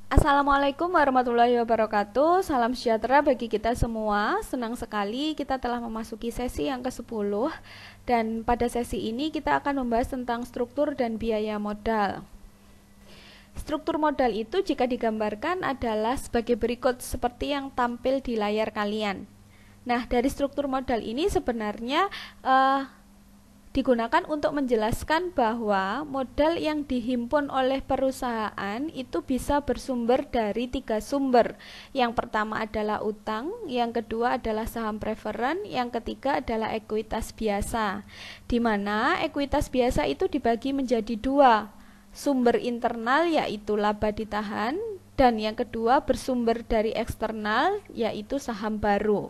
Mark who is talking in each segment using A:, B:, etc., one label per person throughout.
A: Assalamualaikum warahmatullahi wabarakatuh. Salam sejahtera bagi kita semua. Senang sekali kita telah memasuki sesi yang ke-10. Dan pada sesi ini kita akan membahas tentang struktur dan biaya modal. Struktur modal itu jika digambarkan adalah sebagai berikut seperti yang tampil di layar kalian. Nah, dari struktur modal ini sebenarnya digunakan untuk menjelaskan bahwa modal yang dihimpun oleh perusahaan itu bisa bersumber dari 3 sumber. Yang pertama adalah utang, yang kedua adalah saham preferen, yang ketiga adalah ekuitas biasa. Di mana ekuitas biasa itu dibagi menjadi 2, sumber internal yaitu laba ditahan, dan yang kedua bersumber dari eksternal yaitu saham baru.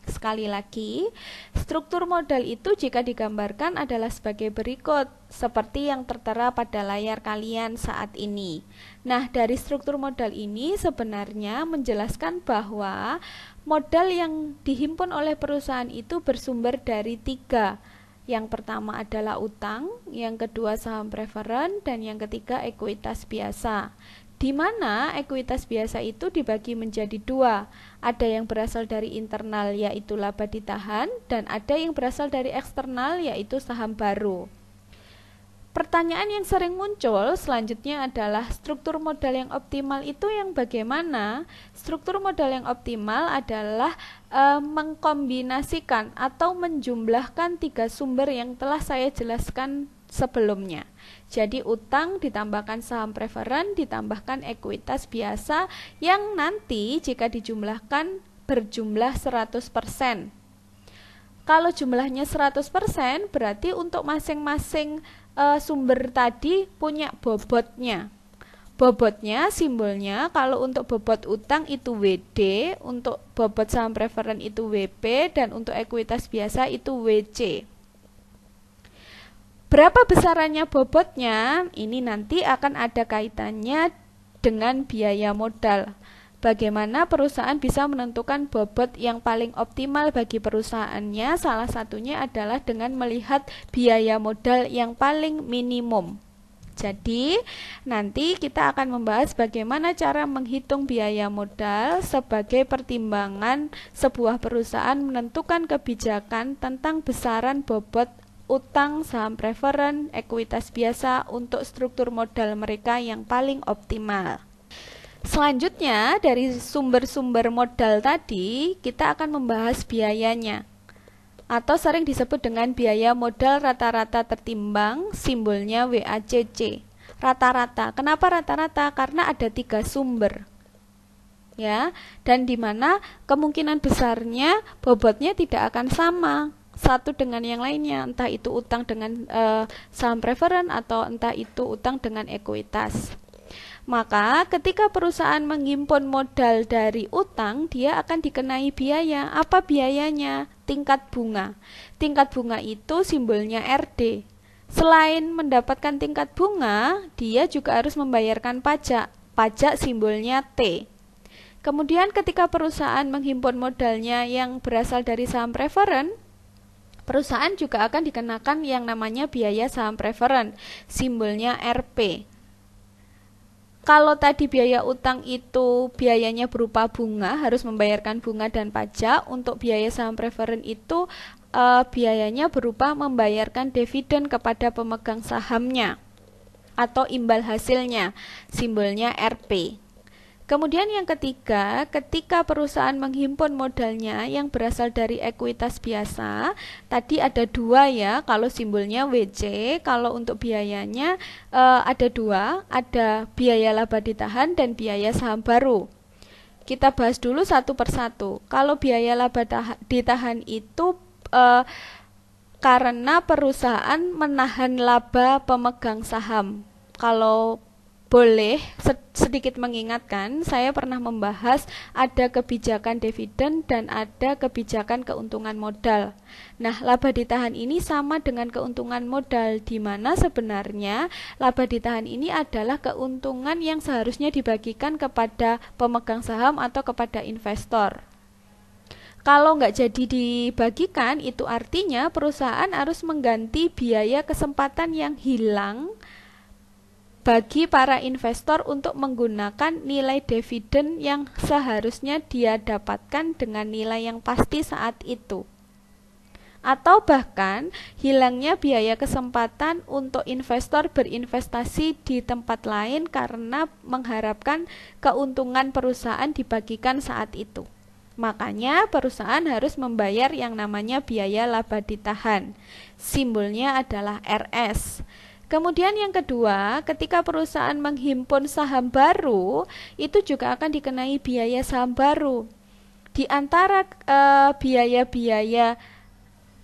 A: Sekali lagi, struktur modal itu jika digambarkan adalah sebagai berikut, seperti yang tertera pada layar kalian saat ini. Nah, dari struktur modal ini sebenarnya menjelaskan bahwa modal yang dihimpun oleh perusahaan itu bersumber dari 3. Yang pertama adalah utang, yang kedua saham preferen, dan yang ketiga ekuitas biasa. Di mana ekuitas biasa itu dibagi menjadi 2. Ada yang berasal dari internal yaitu laba ditahan, dan ada yang berasal dari eksternal yaitu saham baru. Pertanyaan yang sering muncul selanjutnya adalah struktur modal yang optimal itu yang bagaimana? Struktur modal yang optimal adalah mengkombinasikan atau menjumlahkan 3 sumber yang telah saya jelaskan sebelumnya. Jadi utang ditambahkan saham preferen ditambahkan ekuitas biasa yang nanti jika dijumlahkan berjumlah 100%. Kalau jumlahnya 100% berarti untuk masing-masing sumber tadi punya bobotnya. Bobotnya, simbolnya, kalau untuk bobot utang itu WD, untuk bobot saham preferen itu WP, dan untuk ekuitas biasa itu WC. Berapa besarannya bobotnya? Ini nanti akan ada kaitannya dengan biaya modal. Bagaimana perusahaan bisa menentukan bobot yang paling optimal bagi perusahaannya? Salah satunya adalah dengan melihat biaya modal yang paling minimum. Jadi, nanti kita akan membahas bagaimana cara menghitung biaya modal sebagai pertimbangan sebuah perusahaan menentukan kebijakan tentang besaran bobot utang, saham preferen, ekuitas biasa untuk struktur modal mereka yang paling optimal. Selanjutnya, dari sumber-sumber modal tadi, kita akan membahas biayanya, atau sering disebut dengan biaya modal rata-rata tertimbang, simbolnya WACC. Rata-rata. Kenapa rata-rata? Karena ada 3 sumber. Ya, dan di mana kemungkinan besarnya bobotnya tidak akan sama satu dengan yang lainnya, entah itu utang dengan saham preferen atau entah itu utang dengan ekuitas. Maka ketika perusahaan menghimpun modal dari utang, dia akan dikenai biaya. Apa biayanya? Tingkat bunga. Tingkat bunga itu simbolnya RD. Selain mendapatkan tingkat bunga, dia juga harus membayarkan pajak. Pajak simbolnya T. Kemudian ketika perusahaan menghimpun modalnya yang berasal dari saham preferen, perusahaan juga akan dikenakan yang namanya biaya saham preferen, simbolnya RP. Kalau tadi biaya utang itu biayanya berupa bunga, harus membayarkan bunga dan pajak. Untuk biaya saham preferen itu biayanya berupa membayarkan dividen kepada pemegang sahamnya atau imbal hasilnya, simbolnya RP. Kemudian yang ketiga, ketika perusahaan menghimpun modalnya yang berasal dari ekuitas biasa, tadi ada 2 ya, kalau simbolnya WC, kalau untuk biayanya ada 2, ada biaya laba ditahan dan biaya saham baru. Kita bahas dulu satu persatu. Kalau biaya laba ditahan itu karena perusahaan menahan laba pemegang saham. Kalau boleh sedikit mengingatkan, saya pernah membahas ada kebijakan dividen dan ada kebijakan keuntungan modal. Nah, laba ditahan ini sama dengan keuntungan modal, di mana sebenarnya laba ditahan ini adalah keuntungan yang seharusnya dibagikan kepada pemegang saham atau kepada investor. Kalau nggak jadi dibagikan, itu artinya perusahaan harus mengganti biaya kesempatan yang hilang bagi para investor untuk menggunakan nilai dividen yang seharusnya dia dapatkan dengan nilai yang pasti saat itu. Atau bahkan hilangnya biaya kesempatan untuk investor berinvestasi di tempat lain karena mengharapkan keuntungan perusahaan dibagikan saat itu. Makanya perusahaan harus membayar yang namanya biaya laba ditahan. Simbolnya adalah RS. Kemudian yang kedua, ketika perusahaan menghimpun saham baru, itu juga akan dikenai biaya saham baru. Di antara biaya-biaya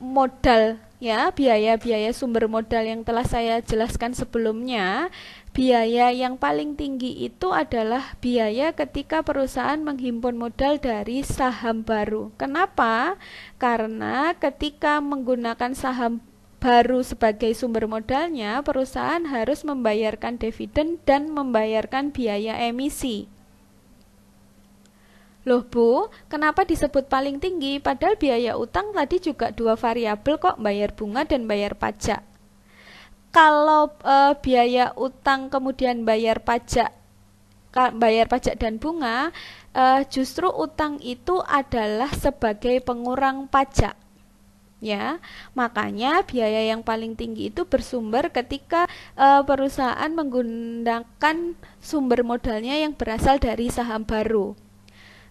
A: modal, ya, biaya-biaya sumber modal yang telah saya jelaskan sebelumnya, biaya yang paling tinggi itu adalah biaya ketika perusahaan menghimpun modal dari saham baru. Kenapa? Karena ketika menggunakan saham baru sebagai sumber modalnya, perusahaan harus membayarkan dividen dan membayarkan biaya emisi. Loh Bu, kenapa disebut paling tinggi? Padahal biaya utang tadi juga dua variabel kok, bayar bunga dan bayar pajak. Kalau biaya utang kemudian bayar pajak dan bunga, justru utang itu adalah sebagai pengurang pajak. Ya, makanya biaya yang paling tinggi itu bersumber ketika perusahaan menggunakan sumber modalnya yang berasal dari saham baru,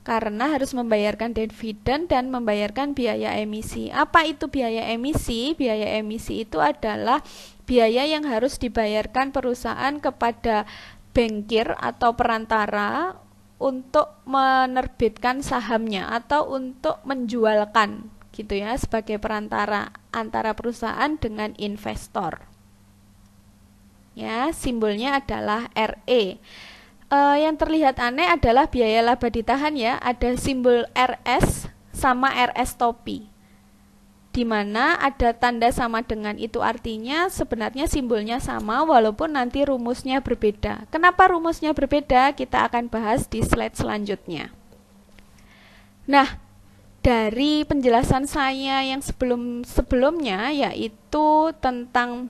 A: karena harus membayarkan dividen dan membayarkan biaya emisi. Apa itu biaya emisi? Biaya emisi itu adalah biaya yang harus dibayarkan perusahaan kepada bankir atau perantara untuk menerbitkan sahamnya atau untuk menjualkan, gitu ya, sebagai perantara antara perusahaan dengan investor. Ya, simbolnya adalah RE. Yang terlihat aneh adalah biaya laba ditahan, ya, ada simbol RS sama RS topi, di mana ada tanda sama dengan, itu artinya sebenarnya simbolnya sama walaupun nanti rumusnya berbeda. Kenapa rumusnya berbeda? Kita akan bahas di slide selanjutnya. Nah, dari penjelasan saya yang sebelumnya, yaitu tentang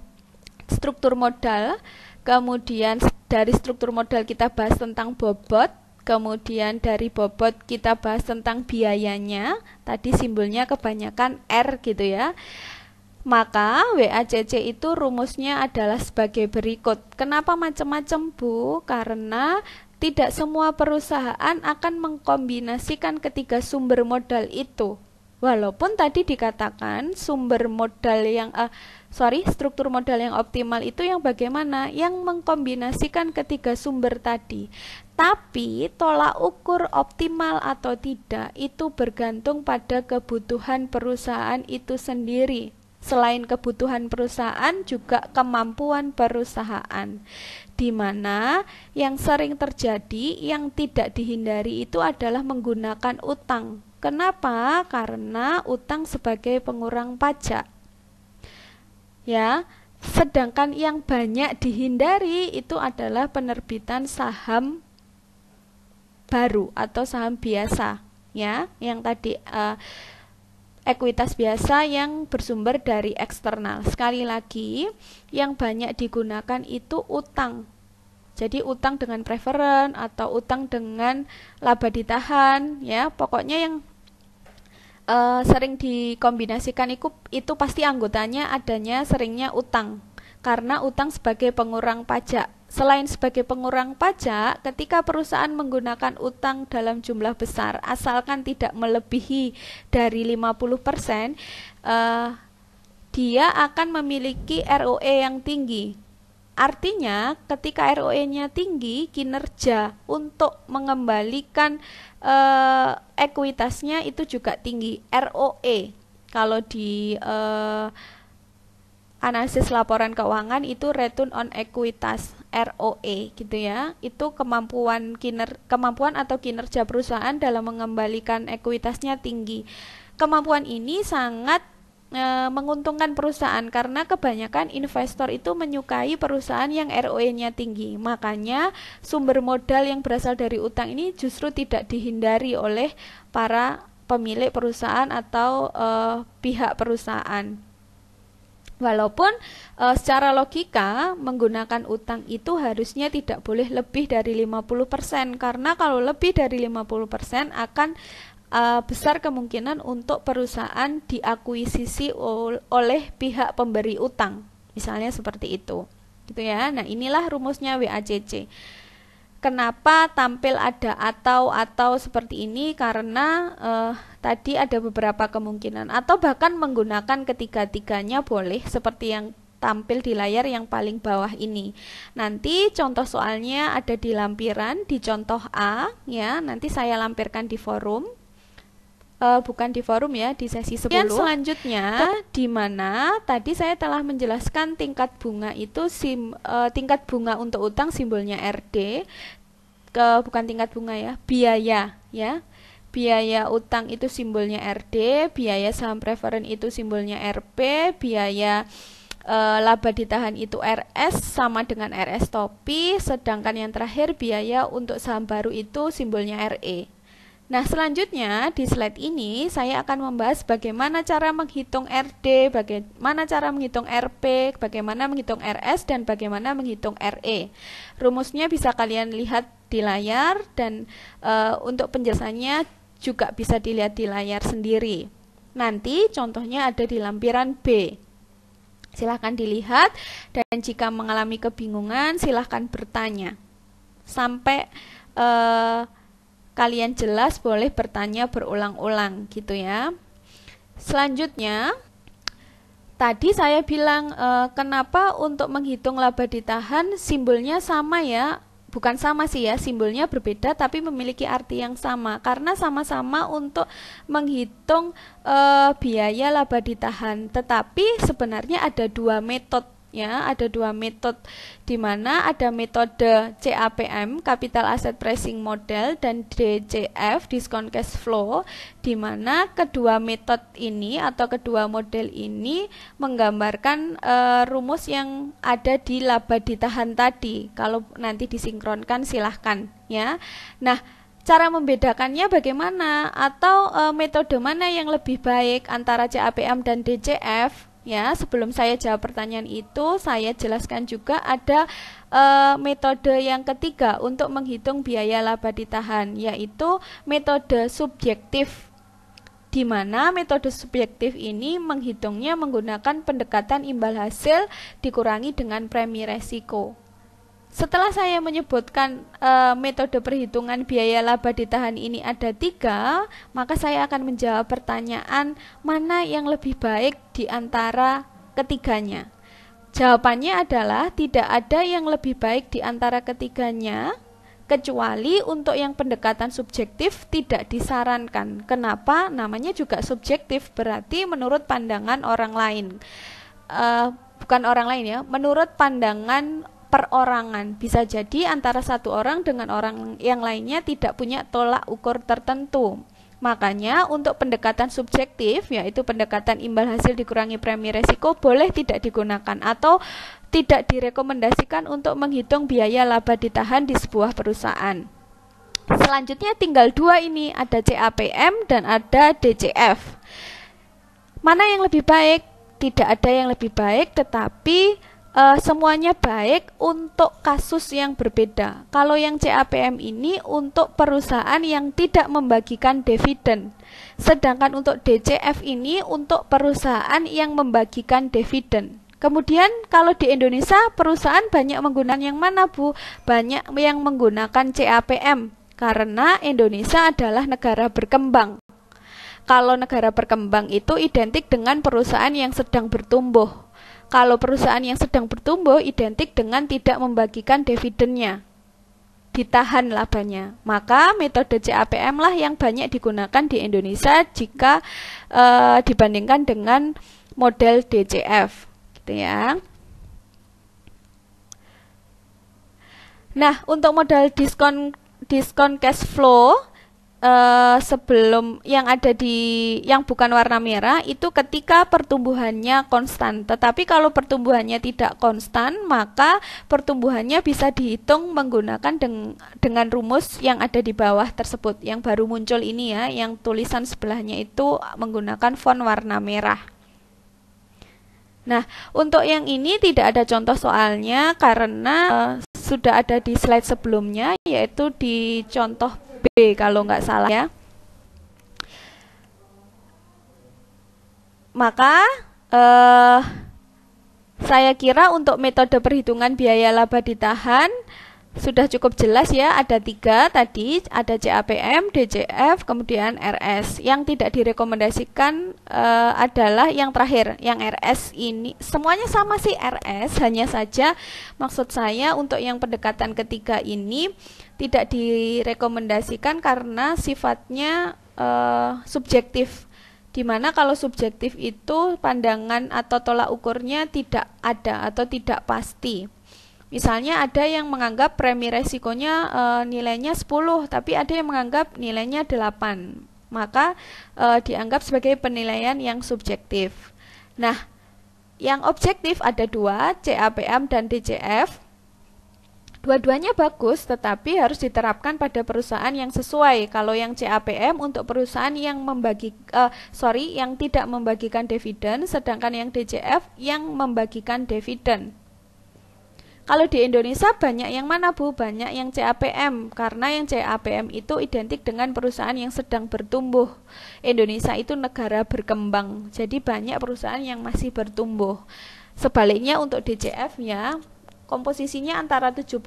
A: struktur modal, kemudian dari struktur modal kita bahas tentang bobot, kemudian dari bobot kita bahas tentang biayanya, tadi simbolnya kebanyakan R gitu ya. Maka WACC itu rumusnya adalah sebagai berikut. Kenapa macam-macam Bu? Karena tidak semua perusahaan akan mengkombinasikan ketiga sumber modal itu. Walaupun tadi dikatakan struktur modal yang optimal itu yang bagaimana? Yang mengkombinasikan ketiga sumber tadi. Tapi tolak ukur optimal atau tidak itu bergantung pada kebutuhan perusahaan itu sendiri. Selain kebutuhan perusahaan, juga kemampuan perusahaan, di mana yang sering terjadi, yang tidak dihindari itu adalah menggunakan utang. Kenapa? Karena utang sebagai pengurang pajak. Ya, sedangkan yang banyak dihindari itu adalah penerbitan saham baru atau saham biasa, ya, yang tadi ekuitas biasa yang bersumber dari eksternal. Sekali lagi, yang banyak digunakan itu utang. Jadi utang dengan preferen atau utang dengan laba ditahan, ya. Pokoknya yang sering dikombinasikan itu pasti anggotanya adanya seringnya utang. Karena utang sebagai pengurang pajak. Selain sebagai pengurang pajak, ketika perusahaan menggunakan utang dalam jumlah besar, asalkan tidak melebihi dari 50%, dia akan memiliki ROE yang tinggi. Artinya, ketika ROE-nya tinggi, kinerja untuk mengembalikan ekuitasnya itu juga tinggi. ROE, kalau di analisis laporan keuangan itu return on equitas, ROE gitu ya. Itu kemampuan atau kinerja perusahaan dalam mengembalikan ekuitasnya tinggi. Kemampuan ini sangat menguntungkan perusahaan karena kebanyakan investor itu menyukai perusahaan yang ROE-nya tinggi. Makanya sumber modal yang berasal dari utang ini justru tidak dihindari oleh para pemilik perusahaan atau pihak perusahaan. Walaupun secara logika menggunakan utang itu harusnya tidak boleh lebih dari 50%, karena kalau lebih dari 50% akan besar kemungkinan untuk perusahaan diakuisisi oleh pihak pemberi utang. Misalnya seperti itu. Gitu ya. Nah, inilah rumusnya WACC. Kenapa tampil ada atau seperti ini? Karena tadi ada beberapa kemungkinan, atau bahkan menggunakan ketiga-tiganya boleh, seperti yang tampil di layar yang paling bawah ini. Nanti contoh soalnya ada di lampiran, di contoh A ya. Nanti saya lampirkan di forum. Bukan di forum ya, di sesi 10. Dan selanjutnya di mana tadi saya telah menjelaskan tingkat bunga itu tingkat bunga untuk utang simbolnya RD, bukan tingkat bunga ya, biaya ya. Biaya utang itu simbolnya RD, biaya saham preferen itu simbolnya RP, biaya laba ditahan itu RS sama dengan RS topi, sedangkan yang terakhir biaya untuk saham baru itu simbolnya RE. Nah, selanjutnya di slide ini saya akan membahas bagaimana cara menghitung RD, bagaimana cara menghitung RP, bagaimana menghitung RS, dan bagaimana menghitung RE. Rumusnya bisa kalian lihat di layar, dan untuk penjelasannya juga bisa dilihat di layar sendiri. Nanti contohnya ada di lampiran B. Silahkan dilihat, dan jika mengalami kebingungan silahkan bertanya. Sampai kalian jelas boleh bertanya berulang-ulang gitu ya. Selanjutnya tadi saya bilang kenapa untuk menghitung laba ditahan simbolnya sama ya. Bukan sama sih ya, simbolnya berbeda tapi memiliki arti yang sama, karena sama-sama untuk menghitung biaya laba ditahan. Tetapi sebenarnya ada dua metode ya, ada dua metode, di mana ada metode CAPM, Capital Asset Pricing Model, dan DCF, Discount Cash Flow, di mana kedua metode ini atau kedua model ini menggambarkan rumus yang ada di laba ditahan tadi. Kalau nanti disinkronkan silahkan ya. Nah, cara membedakannya bagaimana, atau metode mana yang lebih baik antara CAPM dan DCF? Ya, sebelum saya jawab pertanyaan itu, saya jelaskan juga ada metode yang ketiga untuk menghitung biaya laba ditahan, yaitu metode subjektif, di mana metode subjektif ini menghitungnya menggunakan pendekatan imbal hasil dikurangi dengan premi resiko. Setelah saya menyebutkan metode perhitungan biaya laba ditahan ini ada 3, maka saya akan menjawab pertanyaan mana yang lebih baik di antara ketiganya. Jawabannya adalah tidak ada yang lebih baik di antara ketiganya, kecuali untuk yang pendekatan subjektif tidak disarankan. Kenapa? Namanya juga subjektif, berarti menurut pandangan orang lain. Bukan orang lain ya, menurut pandangan perorangan. Bisa jadi antara satu orang dengan orang yang lainnya tidak punya tolak ukur tertentu. Makanya untuk pendekatan subjektif, yaitu pendekatan imbal hasil dikurangi premi resiko, boleh tidak digunakan atau tidak direkomendasikan untuk menghitung biaya laba ditahan di sebuah perusahaan. Selanjutnya tinggal 2 ini, ada CAPM dan ada DCF. Mana yang lebih baik? Tidak ada yang lebih baik, tetapi semuanya baik untuk kasus yang berbeda. Kalau yang CAPM ini untuk perusahaan yang tidak membagikan dividen, sedangkan untuk DCF ini untuk perusahaan yang membagikan dividen. Kemudian kalau di Indonesia perusahaan banyak menggunakan yang mana, Bu? Banyak yang menggunakan CAPM karena Indonesia adalah negara berkembang. Kalau negara berkembang itu identik dengan perusahaan yang sedang bertumbuh. Kalau perusahaan yang sedang bertumbuh identik dengan tidak membagikan dividennya, ditahan labanya. Maka metode CAPM lah yang banyak digunakan di Indonesia jika dibandingkan dengan model DCF, gitu ya. Nah, untuk model diskon cash flow sebelum yang ada yang bukan warna merah itu ketika pertumbuhannya konstan. Tetapi kalau pertumbuhannya tidak konstan, maka pertumbuhannya bisa dihitung menggunakan dengan rumus yang ada di bawah tersebut, yang baru muncul ini ya, yang tulisan sebelahnya itu menggunakan font warna merah. Nah, untuk yang ini tidak ada contoh soalnya karena sudah ada di slide sebelumnya, yaitu di contoh B kalau nggak salah ya. Maka saya kira untuk metode perhitungan biaya laba ditahan sudah cukup jelas ya, ada 3 tadi, ada CAPM, DCF, kemudian RS. Yang tidak direkomendasikan adalah yang terakhir, yang RS ini. Semuanya sama sih RS, hanya saja maksud saya untuk yang pendekatan ketiga ini tidak direkomendasikan karena sifatnya subjektif. Dimana kalau subjektif itu pandangan atau tolak ukurnya tidak ada atau tidak pasti. Misalnya ada yang menganggap premi resikonya nilainya 10, tapi ada yang menganggap nilainya 8. Maka dianggap sebagai penilaian yang subjektif. Nah, yang objektif ada 2, CAPM dan DCF. Dua-duanya bagus, tetapi harus diterapkan pada perusahaan yang sesuai. Kalau yang CAPM untuk perusahaan yang yang tidak membagikan dividen, sedangkan yang DCF yang membagikan dividen. Kalau di Indonesia banyak yang mana Bu? Banyak yang CAPM, karena yang CAPM itu identik dengan perusahaan yang sedang bertumbuh. Indonesia itu negara berkembang, jadi banyak perusahaan yang masih bertumbuh. Sebaliknya untuk DCF-nya, komposisinya antara 70%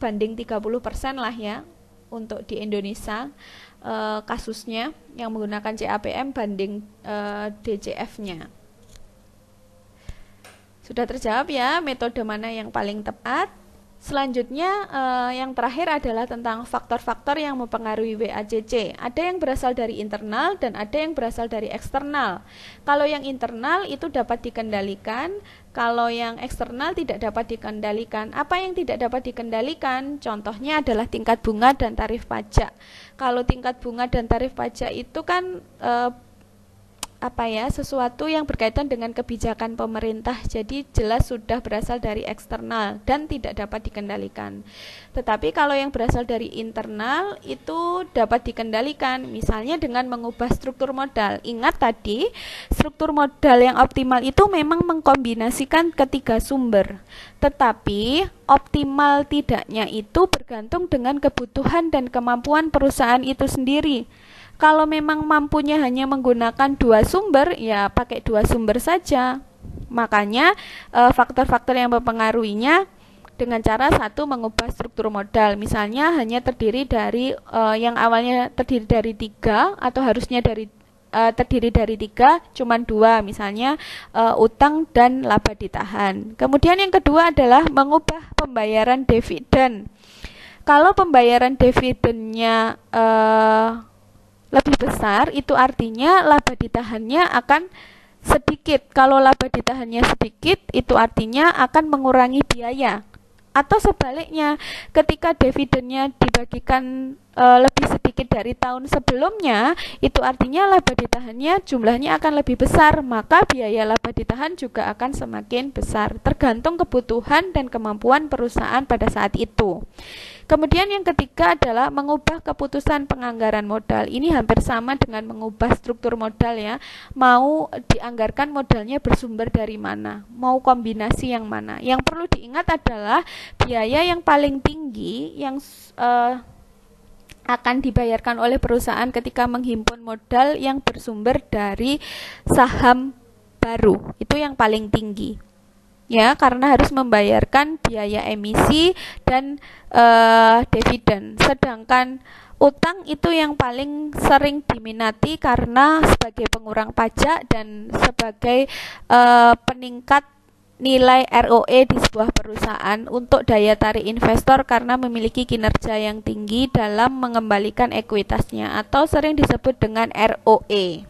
A: banding 30% lah ya, untuk di Indonesia kasusnya yang menggunakan CAPM banding DCF-nya. Sudah terjawab ya metode mana yang paling tepat. Selanjutnya yang terakhir adalah tentang faktor-faktor yang mempengaruhi WACC. Ada yang berasal dari internal dan ada yang berasal dari eksternal. Kalau yang internal itu dapat dikendalikan, kalau yang eksternal tidak dapat dikendalikan. Apa yang tidak dapat dikendalikan? Contohnya adalah tingkat bunga dan tarif pajak. Kalau tingkat bunga dan tarif pajak itu kan sesuatu yang berkaitan dengan kebijakan pemerintah, jadi jelas sudah berasal dari eksternal dan tidak dapat dikendalikan. Tetapi kalau yang berasal dari internal itu dapat dikendalikan, misalnya dengan mengubah struktur modal. Ingat tadi, struktur modal yang optimal itu memang mengkombinasikan ketiga sumber, tetapi optimal tidaknya itu bergantung dengan kebutuhan dan kemampuan perusahaan itu sendiri. Kalau memang mampunya hanya menggunakan 2 sumber, ya pakai 2 sumber saja. Makanya faktor-faktor yang mempengaruhinya dengan cara satu, mengubah struktur modal. Misalnya hanya terdiri dari yang awalnya terdiri dari 3 atau harusnya terdiri dari 3, cuman 2, misalnya utang dan laba ditahan. Kemudian yang kedua adalah mengubah pembayaran dividen. Kalau pembayaran dividennya lebih besar, itu artinya laba ditahannya akan sedikit. Kalau laba ditahannya sedikit, itu artinya akan mengurangi biaya. Atau sebaliknya, ketika dividennya dibagikan lebih sedikit dari tahun sebelumnya, itu artinya laba ditahannya jumlahnya akan lebih besar, maka biaya laba ditahan juga akan semakin besar, tergantung kebutuhan dan kemampuan perusahaan pada saat itu. Kemudian yang ketiga adalah mengubah keputusan penganggaran modal. Ini hampir sama dengan mengubah struktur modal ya. Mau dianggarkan modalnya bersumber dari mana, mau kombinasi yang mana. Yang perlu diingat adalah biaya yang paling tinggi yang akan dibayarkan oleh perusahaan ketika menghimpun modal yang bersumber dari saham baru. Itu yang paling tinggi. Ya, karena harus membayarkan biaya emisi dan dividen. Sedangkan utang itu yang paling sering diminati karena sebagai pengurang pajak dan sebagai peningkat nilai ROE di sebuah perusahaan untuk daya tarik investor karena memiliki kinerja yang tinggi dalam mengembalikan ekuitasnya atau sering disebut dengan ROE.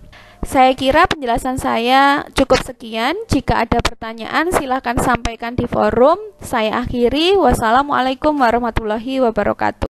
A: Saya kira penjelasan saya cukup sekian. Jika ada pertanyaan silahkan sampaikan di forum. Saya akhiri. Wassalamualaikum warahmatullahi wabarakatuh.